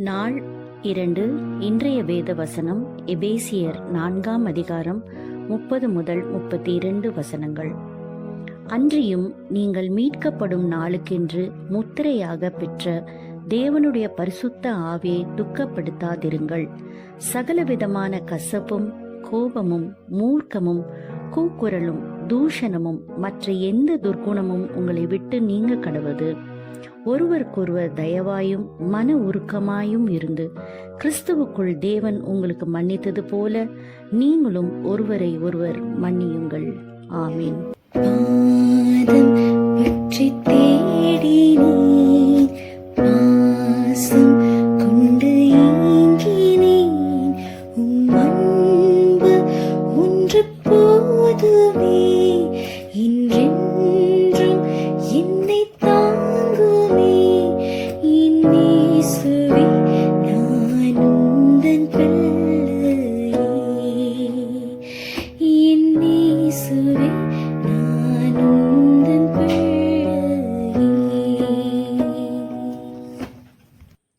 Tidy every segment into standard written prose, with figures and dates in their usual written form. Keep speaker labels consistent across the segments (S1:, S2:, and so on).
S1: நாள் 2. இன்றைய வேத வசனம் எபேசியர் 4 அதிகாரம் 30 முதல் 32 வசனங்கள். அன்றியும் நீங்கள் மீட்கப்படும் நாளுக்கென்று முத்திரையாக பெற்ற தேவனுடைய பரிசுத்த ஆவியை துக்கப்படுத்தாதிருங்கள். சகலவிதமான கசப்பும் கோபமும் மூர்க்கமும் கூக்குரலும் தூஷணமும் மற்ற எந்த துர்க்குணமும் உங்களை விட்டு நீங்க கடவது. ஒருவருக்கொருவர் தயவாயும் மன உருக்கமாயும் இருந்து கிறிஸ்துவுக்குள் தேவன் உங்களுக்கு மன்னித்தது போல நீங்களும் ஒருவரை ஒருவர் மன்னியுங்கள். ஆமீன்.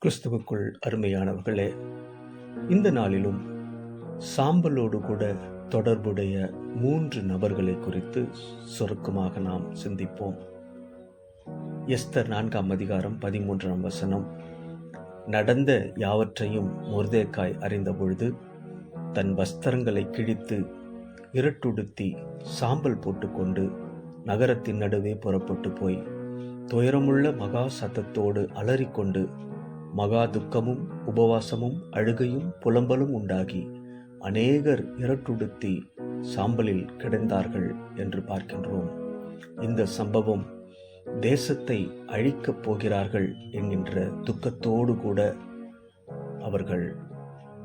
S2: கிறிஸ்துவுக்குள் அருமையானவர்களே, இந்த நாளிலும் சாம்பலோடு கூட தொடர்புடைய 3 நபர்களை குறித்து சுருக்கமாக நாம் சிந்திப்போம். எஸ்தர் 4 அதிகாரம் 13 வசனம். நடந்த யாவற்றையும் மொர்தெகாய் அறிந்தபொழுது தன் வஸ்திரங்களை கிழித்து இருட்டுடுத்தி சாம்பல் போட்டுக்கொண்டு நகரத்தின் நடுவே புறப்பட்டு போய் துயரமுள்ள மகா சத்தத்தோடு அலறிக்கொண்டு மகா துக்கமும் உபவாசமும் அழுகையும் புலம்பலும் உண்டாகி அநேகர் இருட்டுடுத்தி சாம்பலில் கிடந்தார்கள் என்று பார்க்கின்றோம். இந்த சம்பவம் தேசத்தை அழிக்கப் போகிறார்கள் என்கின்ற துக்கத்தோடு கூட அவர்கள்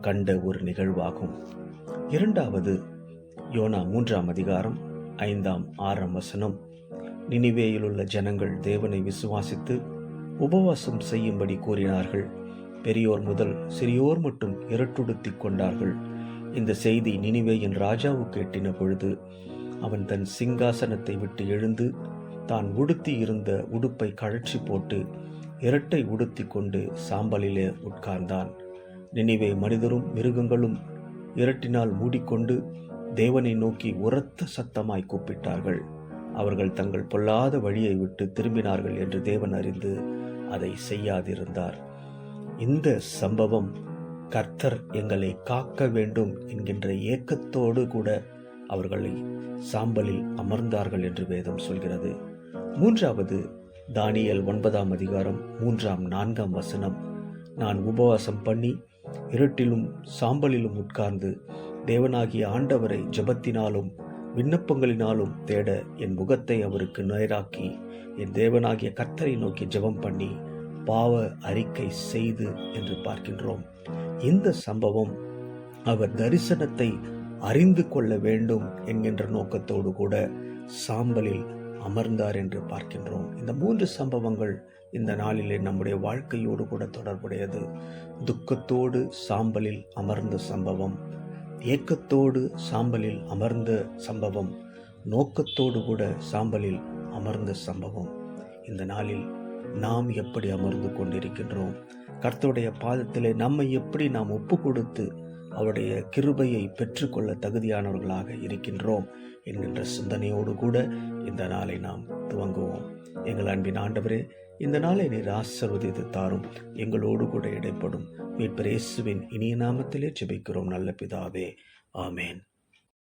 S2: கண்ட ஒரு நிகழ்வாகும். 2வது யோனா 3 அதிகாரம் 5, 6 வசனம். நினிவேயிலுள்ள ஜனங்கள் தேவனை விசுவாசித்து உபவாசம் செய்யும்படி கூறினார்கள். பெரியோர் முதல் சிறியோர் மட்டும் இருட்டுடுத்தி கொண்டார்கள். இந்த செய்தி நினிவேயின் ராஜாவுக்கு எட்டின பொழுது அவன் தன் சிங்காசனத்தை விட்டு எழுந்து தான் உடுத்தி இருந்த உடுப்பை கழற்றி போட்டு இரட்டை உடுத்தி கொண்டு சாம்பலிலே உட்கார்ந்தான். நினிவே மனிதரும் மிருகங்களும் இரட்டினால் மூடிக்கொண்டு தேவனை நோக்கி உரத்த சத்தமாய் கூப்பிட்டார்கள். அவர்கள் தங்கள் பொல்லாத வழியை விட்டு திரும்பினார்கள் என்று தேவன் அறிந்து அதை செய்யாதிருந்தார். இந்த சம்பவம் கர்த்தர் எங்களை காக்க வேண்டும் என்கின்ற ஏக்கத்தோடு கூட அவர்களை சாம்பலில் அமர்ந்தார்கள் என்று வேதம் சொல்கிறது. 3வது தானியேல் 9 அதிகாரம் 3, 4 வசனம். நான் உபவாசம் பண்ணி இருட்டிலும் சாம்பலிலும் உட்கார்ந்து தேவனாகிய ஆண்டவரை ஜெபத்தினாலும் விண்ணப்பங்களினாலும் தேட என் முகத்தை அவருக்கு நேராக்கி என் தேவனாகிய கர்த்தரை நோக்கி ஜெபம் பண்ணி பாவ அறிக்கை செய்து என்று பார்க்கின்றோம். இந்த சம்பவம் அவர் தரிசனத்தை அறிந்து கொள்ள வேண்டும் என்கின்ற நோக்கத்தோடு கூட சாம்பலில் அமர்ந்தார் என்று பார்க்கின்றோம். இந்த 3 சம்பவங்கள் இந்த நாளிலே நம்முடைய வாழ்க்கையோடு கூட தொடர்புடையது. துக்கத்தோடு சாம்பலில் அமர்ந்த சம்பவம், ஏக்கத்தோடு சாம்பலில் அமர்ந்த சம்பவம், நோக்கத்தோடு கூட சாம்பலில் அமர்ந்த சம்பவம். இந்த நாளில் நாம் எப்படி அமர்ந்து கொண்டிருக்கின்றோம்? கர்த்தருடைய பாதத்திலே நம்மை எப்படி நாம் ஒப்பு கொடுத்து அவருடைய கிருபையை பெற்றுக்கொள்ள தகுதியானவர்களாக இருக்கின்றோம் என்கின்ற சிந்தனையோடு கூட இந்த நாளை நாம் துவங்குவோம். எங்கள் அன்பின் ஆண்டவரே, இந்த நாளை நீர் ஆசீர்வதித்து தாரும். எங்களோடு கூட இடைப்படும் மீட்பர் இயேசுவின் இனிய நாமத்திலே ஜெபிக்கிறோம் நல்ல பிதாவே. ஆமேன்.